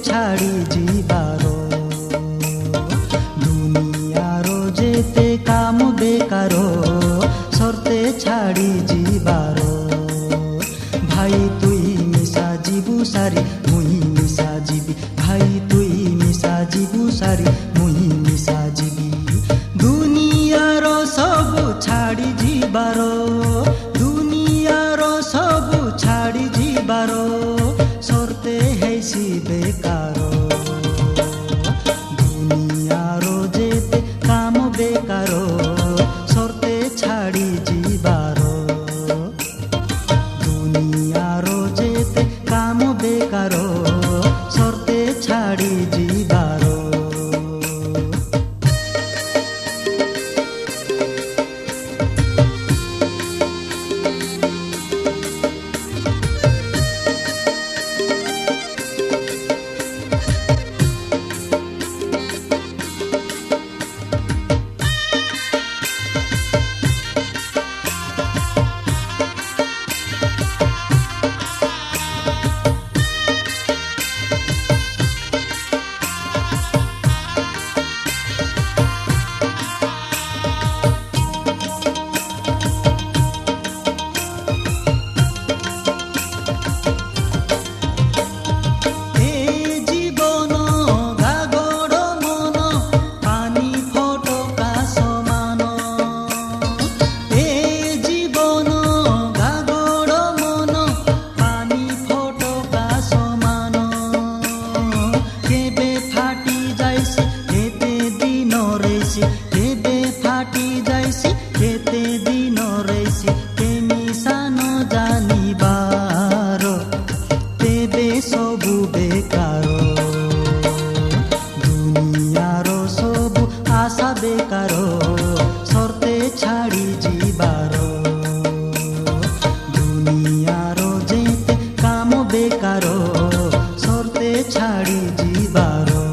छाड़ी जीवारो दुनियारो जेते काम बेकारो सरते छाड़ी जीवारो भाई तुई मिसा जीबू सारी मुही मिसा जीबी भाई तुई मिसा जीबू सारी मुही मिसा जीबी दुनियारो सबु छाड़ी जीवारो दुनियारो सबु छाड़ी जीवारो सरते हैसी बेकारो दुनियारो जेते काम बेकारो सरते छाड़ी जीवारो दुनियारो जेते काम बेकारो सरते छाड़ी जीवारो बेकारो सरते छाड़ी जीवारो दुनियारो जेते काम बेकारो सरते छाड़ी जीवारो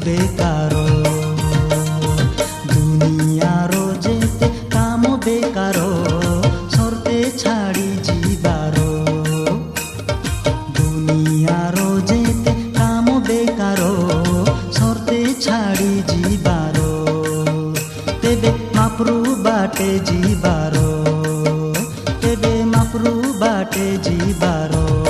बेकारो दुनियारो जेते काम बेकारो सरते छाड़ी जीवारो दुनियारो जेते काम बेकारो सरते छाड़ी जीवारो तेबे माप्रू बाटे जीवारो तेबे माप्रू बाटे जीवारो।